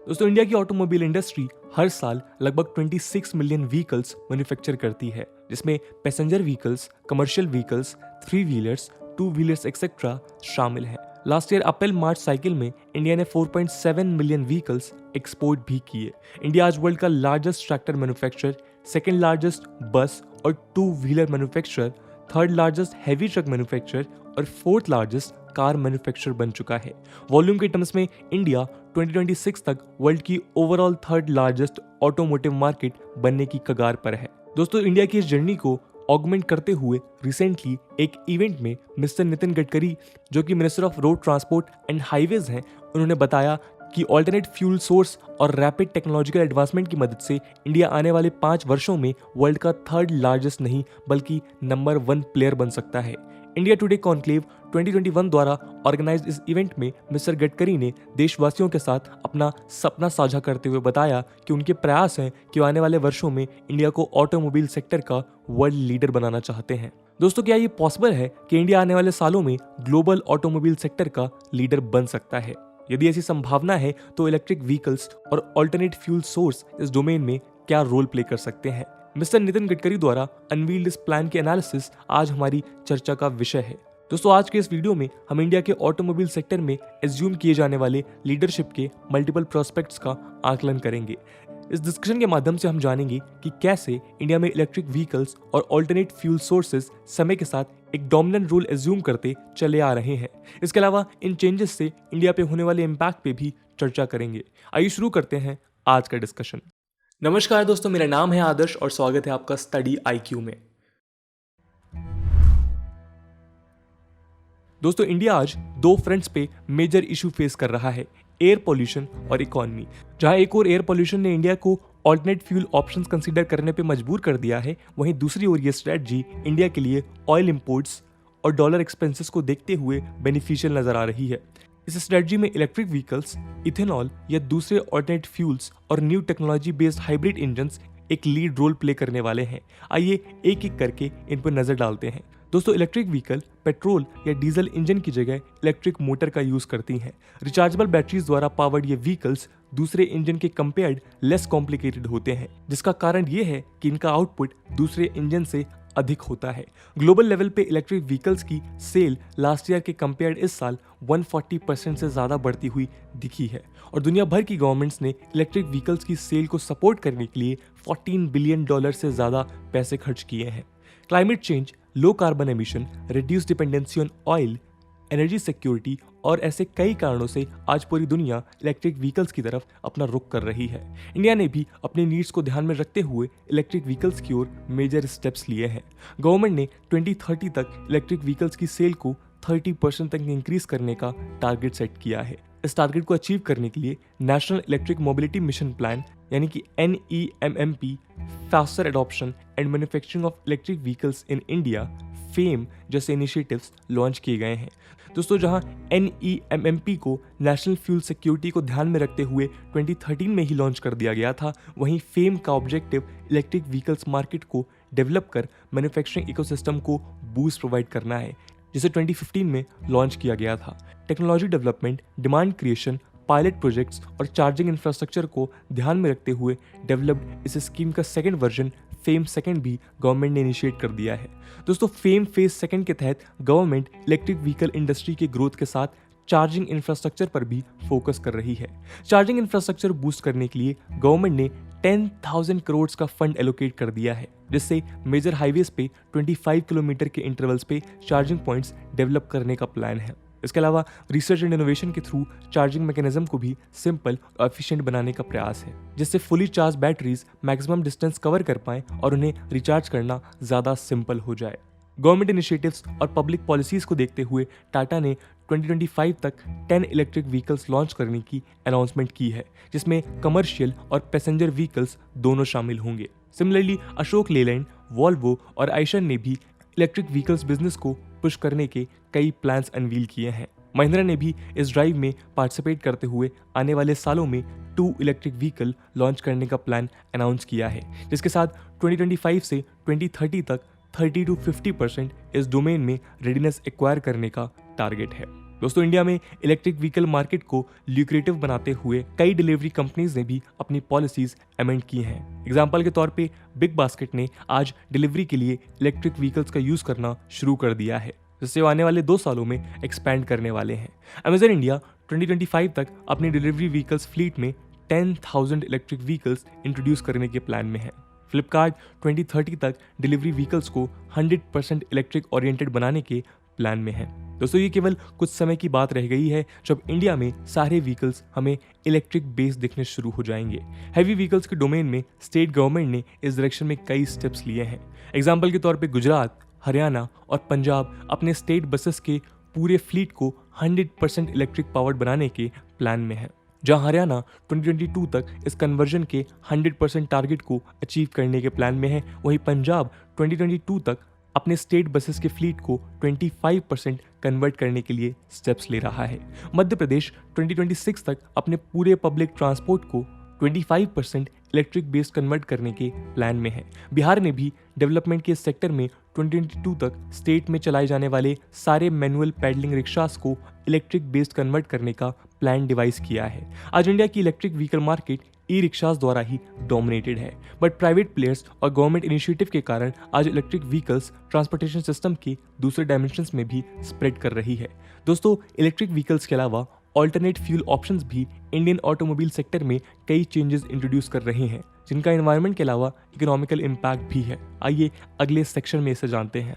दोस्तों इंडिया की automobile industry हर साल लगभग 26 मिलियन व्हीकल्स मैन्युफैक्चर करती है, जिसमें passenger vehicles, commercial vehicles, three wheelers, two wheelers etcetera शामिल है। लास्ट ईयर अप्रैल मार्च साइकिल में इंडिया ने 4.7 मिलियन व्हीकल्स एक्सपोर्ट भी किए। इंडिया आज वर्ल्ड का largest tractor manufacturer, second largest बस और two wheeler manufacturer, third largest heavy truck manufacturer और फोर्थ लार्जेस्ट कार मैन्युफैक्चरर बन चुका है। वॉल्यूम के टर्म्स में इंडिया 2026 तक वर्ल्ड की overall third largest automotive market बनने की कगार पर है। दोस्तों इंडिया की इस जर्नी को ऑगमेंट करते हुए रिसेंटली एक इवेंट में मिस्टर नितिन गडकरी, जो कि minister of road transport and highways हैं, उन्होंने बताया कि ऑल्टरनेट फ्यूल सोर्स और रैपिड टेक्नोलॉजिकल एडवांसमेंट की मदद से इंडिया आने वाले 5 वर्षों में वर्ल्ड का थर्ड लार्जेस्ट नहीं बल्कि नंबर 1 प्लेयर बन सकता है। इंडिया टुडे कॉन्क्लेव 2021 द्वारा ऑर्गेनाइज्ड इस इवेंट में मिस्टर गडकरी ने देशवासियों के साथ अपना सपना साझा करते हुए बताया कि उनके प्रयास हैं कि वो आने वाले वर्षों में इंडिया को ऑटोमोबाइल सेक्टर का वर्ल्ड लीडर बनाना चाहते हैं। दोस्तों क्या ये पॉसिबल है कि इंडिया आने वाले सालों में ग्लोबल ऑटोमोबाइल सेक्टर का लीडर बन सकता है? यदि ऐसी संभावना है तो इलेक्ट्रिक व्हीकल्स और ऑल्टरनेट फ्यूल सोर्स इस डोमेन में क्या रोल प्ले कर सकते हैं? मिस्टर नितिन गडकरी द्वारा अनवील्ड इस प्लान के एनालिसिस आज हमारी चर्चा का विषय है। दोस्तों आज के इस वीडियो में हम इंडिया के ऑटोमोबाइल सेक्टर में एज्यूम किए जाने वाले लीडरशिप के मल्टीपल प्रोस्पेक्ट्स का आकलन करेंगे। इस डिस्कशन के माध्यम से हम जानेंगे कि कैसे इंडिया में इलेक्ट्रिक व्हीकल्स और ऑल्टरनेट फ्यूल सोर्सेज समय के साथ एक डोमिनेंट रोल एज्यूम करते चले आ रहे हैं। इसके अलावा इन चेंजेस से इंडिया पे होने वाले इम्पैक्ट पे भी चर्चा करेंगे। आइए शुरू करते हैं आज का डिस्कशन। नमस्कार दोस्तों, मेरा नाम है आदर्श और स्वागत है आपका स्टडी IQ में। दोस्तों इंडिया आज 2 फ्रंट्स पे मेजर इशू फेस कर रहा है, एयर पोल्यूशन और इकोनॉमी। जहां एक और एयर पोल्यूशन ने इंडिया को ऑल्टरनेट फ्यूल ऑप्शंस कंसीडर करने पे मजबूर कर दिया है, वहीं दूसरी ओर ये स्ट्रेटजी इंडिया के लिए ऑयल इंपोर्ट्स और डॉलर एक्सपेंसेस को देखते हुए बेनिफिशियल नजर आ रही है। इस स्ट्रेटजी में इलेक्ट्रिक व्हीकल्स, इथेनॉल या दूसरे ऑल्टरनेट फ्यूल्स और new technology based hybrid engines एक लीड रोल प्ले करने वाले हैं। आइए एक एक करके इन पर नजर डालते हैं। दोस्तों इलेक्ट्रिक व्हीकल पेट्रोल या डीजल इंजन की जगह इलेक्ट्रिक मोटर का यूज करती हैं। रिचार्जेबल बैटरीज द्वारा पावर्ड ये व्हीकल्स दूसरे इंजन के कंपेयर्ड लेस कॉम्प्लिकेटेड होते हैं, जिसका कारण ये है कि इनका आउटपुट दूसरे इंजन से अधिक होता है। ग्लोबल लेवल पे इलेक्ट्रिक व्हीकल्स की सेल लास्ट ईयर के कंपेयर्ड इस साल 140% से ज्यादा बढ़ती हुई दिखी है और दुनिया भर की गवर्नमेंट्स ने इलेक्ट्रिक व्हीकल्स की सेल को सपोर्ट करने के लिए $14 बिलियन से ज्यादा पैसे खर्च किए हैं। Climate change, low carbon emission, reduce dependency on oil, energy security और ऐसे कई कारणों से आज पूरी दुनिया इलेक्ट्रिक व्हीकल्स की तरफ अपना रुख कर रही है। इंडिया ने भी अपने नीड्स को ध्यान में रखते हुए इलेक्ट्रिक व्हीकल्स की ओर मेजर स्टेप्स लिए हैं। गवर्नमेंट ने 2030 तक इलेक्ट्रिक व्हीकल्स की सेल को 30% तक इंक्रीज करने का टारगेट सेट किया है। इस टारगेट को अचीव करने के लिए national electric mobility mission plan यानी कि NEMMP, faster adoption and manufacturing of electric vehicles in India, fame जैसे इनिशिएटिव्स लॉन्च किए गए हैं। दोस्तों जहां NEMMP को नेशनल फ्यूल सिक्योरिटी को ध्यान में रखते हुए 2013 में ही लॉन्च कर दिया गया था, वहीं फेम का ऑब्जेक्टिव इलेक्ट्रिक व्हीकल्स मार्केट को डेवलप कर मैन्युफैक्चरिंग इकोसिस्टम को बूस्ट प्रोवाइड करना है, जिसे 2015 में लॉन्च किया गया था। Technology development, demand creation, pilot projects और चार्जिंग इंफ्रास्ट्रक्चर को ध्यान में रखते हुए डेवलप्ड इस स्कीम का सेकंड वर्जन फेम सेकंड भी गवर्नमेंट ने इनिशिएट कर दिया है। दोस्तों फेम फेज सेकंड के तहत गवर्नमेंट इलेक्ट्रिक व्हीकल इंडस्ट्री के ग्रोथ के साथ चार्जिंग इंफ्रास्ट्रक्चर पर भी फोकस कर रही है। चार्जिंग इंफ्रास्ट्रक्चर बूस्ट करने के लिए गवर्नमेंट ने 10,000 करोड़ का फंड एलोकेट कर दिया है, जिससे मेजर हाईवेज पे 25 किलोमीटर के इंटरवल्स पे चार्जिंग पॉइंट्स डेवलप करने का प्लान है। इसके अलावा रिसर्च एंड इनोवेशन के थ्रू चार्जिंग मैकेनिज्म को भी सिंपल और एफिशिएंट बनाने का प्रयास है, जिससे fully charge batteries maximum distance cover कर पाएं और उन्हें रिचार्ज करना ज्यादा सिंपल हो जाए। गवर्नमेंट इनिशिएटिव्स और पब्लिक पॉलिसीज को देखते हुए टाटा ने 2025 तक 10 इलेक्ट्रिक व्हीकल्स लॉन्च करने की अनाउंसमेंट की है, जिसमें कमर्शियल और पैसेंजर व्हीकल्स दोनों शामिल होंगे। सिमिलरली अशोक लेलैंड, वॉल्वो और आइशर ने भी इलेक्ट्रिक व्हीकल्स बिजनेस को पुश करने के कई प्लान्स अनवील किए हैं। महिंद्रा ने भी इस ड्राइव में पार्टिसिपेट करते हुए आने वाले सालों में 2 इलेक्ट्रिक व्हीकल लॉन्च करने का प्लान अनाउंस किया है, जिसके साथ 2025 से 2030 तक 30 to 50% इस डोमेन में रेडीनेस एक्वायर करने का टारगेट है। दोस्तों इंडिया में इलेक्ट्रिक व्हीकल मार्केट को ल्यूक्रेटिव बनाते हुए कई डिलीवरी कंपनीज ने भी अपनी पॉलिसीज अमेंड की हैं। एग्जाम्पल के तौर पे बिग बास्केट ने आज डिलीवरी के लिए इलेक्ट्रिक व्हीकल्स का यूज करना शुरू कर दिया है, जिससे वो आने वाले 2 सालों में एक्सपैंड करने वाले हैं। अमेजन इंडिया 2025 तक अपनी डिलीवरी व्हीकल्स फ्लीट में 10,000 इलेक्ट्रिक व्हीकल्स इंट्रोड्यूस करने के प्लान में है। फ्लिपकार्ट 2030 तक डिलीवरी व्हीकल्स को 100% इलेक्ट्रिक ओरिएंटेड बनाने के प्लान में है। दोस्तों ये केवल कुछ समय की बात रह गई है जब इंडिया में सारे व्हीकल्स हमें इलेक्ट्रिक बेस दिखने शुरू हो जाएंगे। हैवी व्हीकल्स के डोमेन में स्टेट गवर्नमेंट ने इस डायरेक्शन में कई स्टेप्स लिए हैं। एग्जाम्पल के तौर पे गुजरात, हरियाणा और पंजाब अपने स्टेट बसेस के पूरे फ्लीट को 100% इलेक्ट्रिक पावर्ड बनाने के प्लान में है। जहां हरियाणा 2022 तक इस कन्वर्जन के 100% टारगेट को अचीव करने के प्लान में है, वहीं पंजाब 2022 तक अपने स्टेट बसेस के फ्लीट को 25% कन्वर्ट करने के लिए स्टेप्स ले रहा है। मध्य प्रदेश 2026 तक अपने पूरे पब्लिक ट्रांसपोर्ट को 25% इलेक्ट्रिक बेस्ड कन्वर्ट करने के प्लान में है। बिहार ने भी डेवलपमेंट के सेक्टर में 2022 तक स्टेट में चलाए जाने वाले सारे मैनुअल पैडलिंग रिक्शास को इलेक्ट्रिक बेस्ड कन्वर्ट करने का प्लान डिवाइस किया है। आज इंडिया की इलेक्ट्रिक व्हीकल मार्केट ई रिक्शास द्वारा ही डोमिनेटेड है, बट प्राइवेट प्लेयर्स और गवर्नमेंट इनिशिएटिव के कारण आज इलेक्ट्रिक व्हीकल्स ट्रांसपोर्टेशन सिस्टम के दूसरे डायमेंशंस में भी स्प्रेड कर रही है। दोस्तों इलेक्ट्रिक व्हीकल्स के अलावा ऑल्टरनेट फ्यूल ऑप्शंस भी इंडियन ऑटोमोबाइल सेक्टर में कई चेंजेस इंट्रोड्यूस कर रहे हैं, जिनका एनवायरनमेंट के अलावा इकोनॉमिकल इम्पैक्ट भी है। आइए अगले सेक्शन में इसे जानते हैं।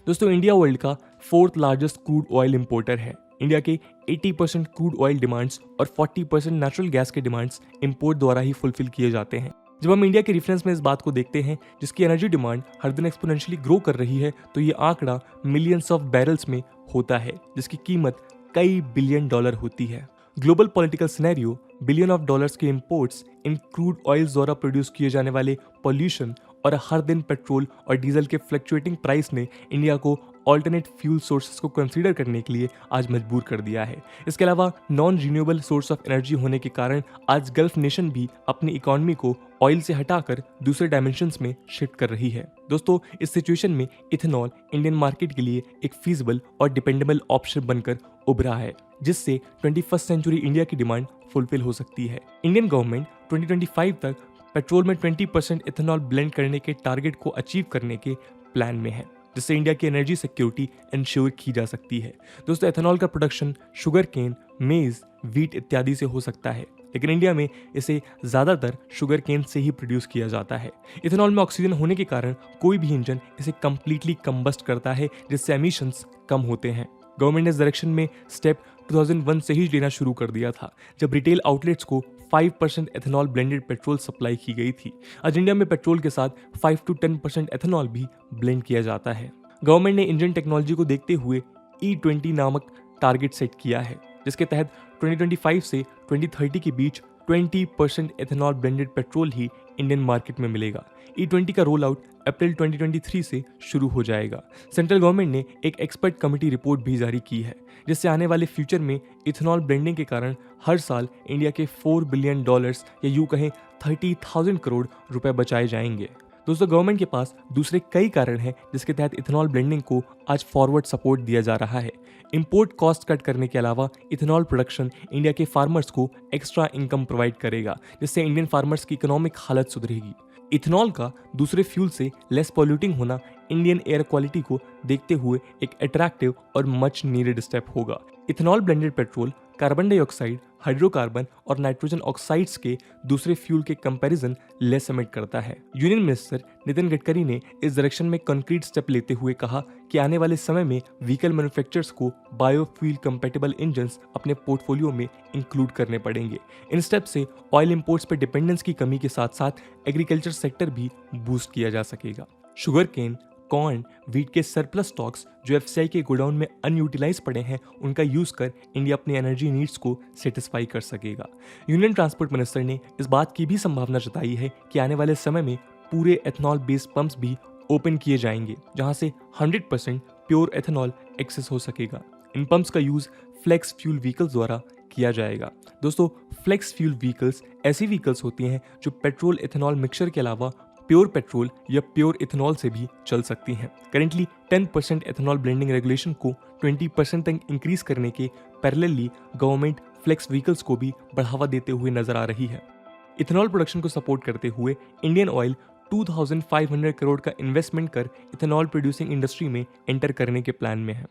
दोस्तों इंडिया वर्ल्ड का 4th largest crude oil importer है। इंडिया के 80% क्रूड ऑयल डिमांड्स और 40% नेचुरल गैस के डिमांड्स इंपोर्ट द्वारा ही फुलफिल किए जाते हैं। जब हम इंडिया के रेफरेंस में इस बात को देखते हैं जिसकी एनर्जी डिमांड हर दिन एक्सपोनेंशियली ग्रो कर रही है, तो ये आंकड़ा मिलियंस ऑफ बैरल्स में होता है, जिसकी कीमत कई बिलियन डॉलर होती है। Global political scenario billion of dollars के इंपोर्ट्स इन क्रूड ऑयल्स द्वारा प्रोड्यूस किए जाने वाले पॉल्यूशन और हर दिन पेट्रोल और डीजल के फ्लक्चुएटिंग प्राइस ने इंडिया को ऑल्टरनेट फ्यूल सोर्सेस को कंसीडर करने के लिए आज मजबूर कर दिया है। इसके अलावा non renewable source of energy होने के कारण आज गल्फ नेशन भी अपनी इकोनॉमी को ऑयल से हटाकर दूसरे डायमेंशंस में शिफ्ट कर रही है। दोस्तों इस सिचुएशन में इथेनॉल इंडियन मार्केट के लिए एक फीजिबल और डिपेंडेबल ऑप्शन बनकर उभरा है, जिससे 21st सेंचुरी इंडिया की डिमांड फुलफिल हो सकती है। इंडियन गवर्नमेंट 2025 तक पेट्रोल में 20% इथेनॉल ब्लेंड करने के टारगेट को अचीव करने के प्लान में है, जिससे इंडिया की एनर्जी सिक्योरिटी इंश्योर की जा सकती है। दोस्तों एथेनॉल का प्रोडक्शन शुगर केन, मेज, व्हीट इत्यादि से हो सकता है, लेकिन इंडिया में इसे ज्यादातर शुगर केन से ही प्रोड्यूस किया जाता है। इथेनॉल में ऑक्सीजन होने के कारण कोई भी इंजन इसे कंप्लीटली कंबस्ट करता है, जिससे एमिशंस कम होते हैं। गवर्नमेंट ने इस डायरेक्शन में स्टेप 2001 से ही लेना शुरू कर दिया था, जब रिटेल आउटलेट्स को 5% एथेनॉल ब्लेंडेड पेट्रोल सप्लाई की गई थी। आज इंडिया में पेट्रोल के साथ 5 to 10% एथेनॉल भी ब्लेंड किया जाता है। गवर्नमेंट ने इंडियन टेक्नोलॉजी को देखते हुए E20 नामक टारगेट सेट किया है, जिसके तहत 2025 से 2030 के बीच 20% एथेनॉल ब्लेंडेड पेट्रोल ही इंडियन मार्केट में मिलेगा। E20 का रोल आउट अप्रैल 2023 से शुरू हो जाएगा। सेंट्रल गवर्नमेंट ने एक एक्सपर्ट कमेटी रिपोर्ट भी जारी की है, जिससे आने वाले फ्यूचर में इथेनॉल ब्लेंडिंग के कारण हर साल इंडिया के $4 बिलियन या यूं कहें 30,000 करोड़ रुपए बचाए जाएंगे। दोस्तों गवर्नमेंट के पास दूसरे कई कारण हैं जिसके तहत इथेनॉल ब्लेंडिंग को आज फॉरवर्ड सपोर्ट दिया जा रहा है। इंपोर्ट कॉस्ट कट करने के अलावा इथेनॉल प्रोडक्शन इंडिया के फार्मर्स को एक्स्ट्रा इनकम प्रोवाइड करेगा, जिससे इंडियन फार्मर्स की इकोनॉमिक हालत सुधरेगी। इथेनॉल का दूसरे फ्यूल से लेस पॉल्यूटिंग होना इंडियन एयर क्वालिटी को देखते हुए एक अट्रैक्टिव और मच नीडेड स्टेप होगा। Ethanol blended petrol carbon dioxide, hydrocarbon और नाइट्रोजन ऑक्साइड्स के दूसरे फ्यूल के कंपैरिजन लेस एमिट करता है। यूनियन मिनिस्टर नितिन गडकरी ने इस डायरेक्शन में कंक्रीट स्टेप लेते हुए कहा कि आने वाले समय में व्हीकल मैन्युफैक्चरर्स को बायोफ्यूल कंपैटिबल इंजन्स अपने पोर्टफोलियो में इंक्लूड करने पड़ेंगे। इन स्टेप से ऑयल इंपोर्ट्स पर डिपेंडेंस की कमी के साथ साथ एग्रीकल्चर सेक्टर भी बूस्ट किया जा सकेगा। शुगर केन, कॉर्न, व्हीट के सरप्लस स्टॉक्स जो एफसीआई के गोडाउन में अनयूटिलाइज पड़े हैं, उनका यूज कर इंडिया अपनी एनर्जी नीड्स को सेटिस्फाई कर सकेगा। यूनियन ट्रांसपोर्ट मिनिस्टर ने इस बात की भी संभावना जताई है कि आने वाले समय में पूरे एथेनॉल बेस्ड पंप्स भी ओपन किए जाएंगे, जहां से 100% प्योर एथेनॉल एक्सेस हो सकेगा। इन पंप्स का यूज फ्लेक्स फ्यूल व्हीकल्स द्वारा किया जाएगा। दोस्तों फ्लेक्स फ्यूल व्हीकल्स ऐसी व्हीकल्स होती हैं जो पेट्रोल एथेनॉल मिक्सचर के अलावा प्योर पेट्रोल या प्योर इथेनॉल से भी चल सकती हैं। करेंटली 10% एथेनॉल ब्लेंडिंग रेगुलेशन को 20% तक इंक्रीज करने के पैरेलली गवर्नमेंट फ्लेक्स व्हीकल्स को भी बढ़ावा देते हुए नजर आ रही है। इथेनॉल प्रोडक्शन को सपोर्ट करते हुए इंडियन ऑयल 2500 करोड़ का इन्वेस्टमेंट कर इथेनॉल प्रोड्यूसिंग इंडस्ट्री में एंटर करने के प्लान में है।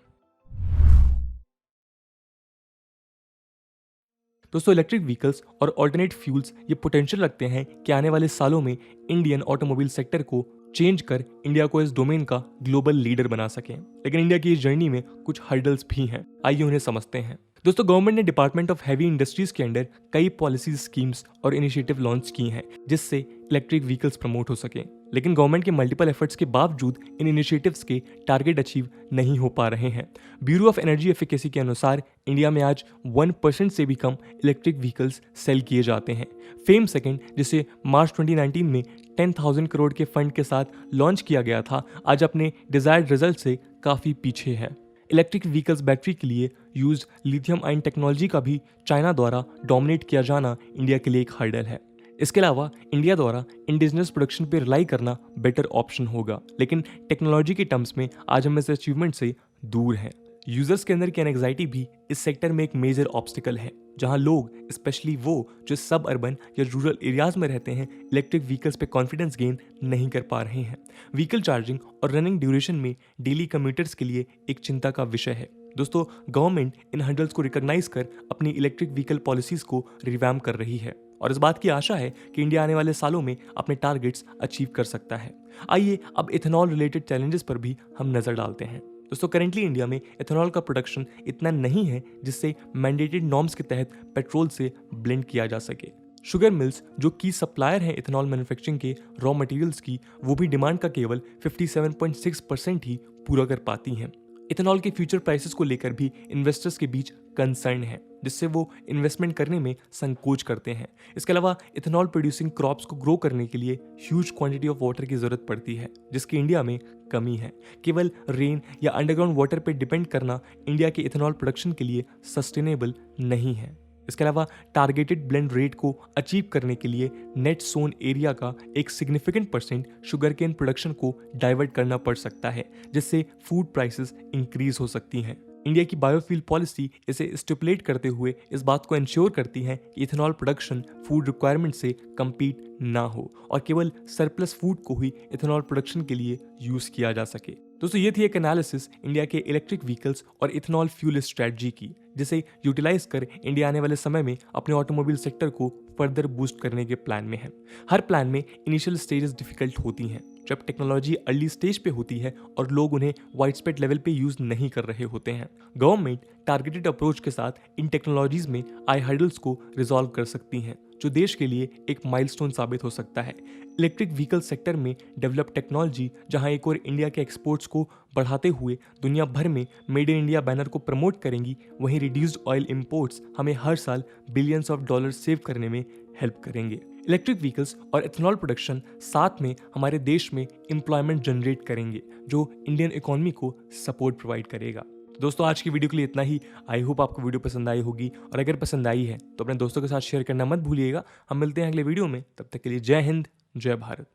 दोस्तों, इलेक्ट्रिक व्हीकल्स और ऑल्टरनेट फ्यूल्स ये पोटेंशियल रखते हैं कि आने वाले सालों में इंडियन ऑटोमोबाइल सेक्टर को चेंज कर इंडिया को इस डोमेन का ग्लोबल लीडर बना सकें। लेकिन इंडिया की इस जर्नी में कुछ हर्डल्स भी हैं, आइए उन्हें समझते हैं। दोस्तों, गवर्नमेंट ने डिपार्टमेंट ऑफ हैवी इंडस्ट्रीज के अंडर कई पॉलिसी स्कीम्स और इनिशिएटिव लॉन्च की हैं जिससे इलेक्ट्रिक व्हीकल्स प्रमोट हो सके। लेकिन गवर्नमेंट के मल्टीपल एफर्ट्स के बावजूद इन इनिशिएटिव्स के टारगेट अचीव नहीं हो पा रहे हैं। ब्यूरो ऑफ एनर्जी एफिकेसी के अनुसार इंडिया में आज 1% से भी कम इलेक्ट्रिक व्हीकल्स सेल किए जाते हैं। फेम सेकेंड, जिसे मार्च 2019 में 10,000 करोड़ के फंड के साथ लॉन्च किया गया था, आज अपने डिजायर्ड रिजल्ट से काफ़ी पीछे है। इलेक्ट्रिक व्हीकल्स बैटरी के लिए यूज लिथियम आयन टेक्नोलॉजी का भी चाइना द्वारा डोमिनेट किया जाना इंडिया के लिए एक हर्डल है। इसके अलावा इंडिया द्वारा इंडिजिनस प्रोडक्शन पर रिलाई करना बेटर ऑप्शन होगा, लेकिन टेक्नोलॉजी के टर्म्स में आज हम इस अचीवमेंट से दूर हैं। यूजर्स के अंदर की एंग्जाइटी भी इस सेक्टर में एक मेजर ऑब्स्टिकल है, जहां लोग, स्पेशली वो जो सब अर्बन या रूरल एरियाज में रहते हैं, इलेक्ट्रिक व्हीकल्स पे कॉन्फिडेंस गेन नहीं कर पा रहे हैं। व्हीकल चार्जिंग और रनिंग ड्यूरेशन में डेली कम्यूटर्स के लिए एक चिंता का विषय है। दोस्तों, गवर्नमेंट इन हर्डल्स को रिकॉग्नाइज कर अपनी इलेक्ट्रिक व्हीकल पॉलिसीज को रिवैम्प कर रही है और इस बात की आशा है कि इंडिया आने वाले सालों में अपने टारगेट्स अचीव कर सकता है। आइए अब इथेनॉल रिलेटेड चैलेंजेस पर भी हम नजर डालते हैं। दोस्तों, करेंटली इंडिया में इथेनॉल का प्रोडक्शन इतना नहीं है जिससे मैंडेटेड नॉर्म्स के तहत पेट्रोल से ब्लेंड किया जा सके। शुगर मिल्स, जो की सप्लायर हैं इथेनॉल मैन्युफैक्चरिंग के रॉ मटेरियल्स की, वो भी डिमांड का केवल 57.6% ही पूरा कर पाती हैं। इथेनॉल के फ्यूचर प्राइसेस को लेकर भी इन्वेस्टर्स के बीच कंसर्न है, जिससे वो इन्वेस्टमेंट करने में संकोच करते हैं। इसके अलावा इथेनॉल प्रोड्यूसिंग क्रॉप्स को ग्रो करने के लिए ह्यूज क्वांटिटी ऑफ वाटर की जरूरत पड़ती है, जिसकी इंडिया में कमी है। केवल रेन या अंडरग्राउंड वाटर पर डिपेंड करना इंडिया के इथेनॉल प्रोडक्शन के लिए सस्टेनेबल नहीं है। इसके अलावा टारगेटेड ब्लेंड रेट को अचीव करने के लिए नेट सोन एरिया का एक significant percent sugar cane production को डाइवर्ट करना पड़ सकता है, जिससे फूड प्राइसेस इंक्रीज हो सकती हैं। इंडिया की बायोफ्यूल पॉलिसी इसे स्टिपुलेट करते हुए इस बात को इंश्योर करती है कि इथेनॉल प्रोडक्शन फूड रिक्वायरमेंट से कम्पीट ना हो और केवल सरप्लस फूड को ही इथेनॉल प्रोडक्शन के लिए यूज किया जा सके। दोस्तों, ये थी एक एनालिसिस इंडिया के इलेक्ट्रिक व्हीकल्स और इथेनॉल फ्यूल स्ट्रेटजी की, जिसे यूटिलाइज कर इंडिया आने वाले समय में अपने ऑटोमोबाइल सेक्टर को फर्दर बूस्ट करने के प्लान में है। हर प्लान में इनिशियल स्टेजेस डिफिकल्ट होती हैं, जब टेक्नोलॉजी अर्ली स्टेज पे होती है और लोग उन्हें वाइड स्प्रेड लेवल पे यूज नहीं कर रहे होते हैं। गवर्नमेंट टारगेटेड अप्रोच के साथ इन टेक्नोलॉजीज में आई हर्डल्स को रिजॉल्व कर सकती हैं, जो देश के लिए एक माइलस्टोन साबित हो सकता है। इलेक्ट्रिक व्हीकल सेक्टर में डेवलप टेक्नोलॉजी जहां एक और इंडिया के एक्सपोर्ट्स को बढ़ाते हुए दुनिया भर में मेड इन इंडिया बैनर को प्रमोट करेंगी, वहीं रिड्यूस्ड ऑयल इंपोर्ट्स हमें हर साल बिलियंस ऑफ डॉलर सेव करने में हेल्प करेंगे। इलेक्ट्रिक व्हीकल्स और इथेनॉल प्रोडक्शन साथ में हमारे देश में एम्प्लॉयमेंट जनरेट करेंगे, जो इंडियन इकोनॉमी को सपोर्ट प्रोवाइड करेगा। दोस्तों, आज की वीडियो के लिए इतना ही। आई होप आपको वीडियो पसंद आई होगी, और अगर पसंद आई है तो अपने दोस्तों के साथ शेयर करना मत भूलिएगा। हम मिलते हैं अगले वीडियो में, तब तक के लिए जय हिंद, जय भारत।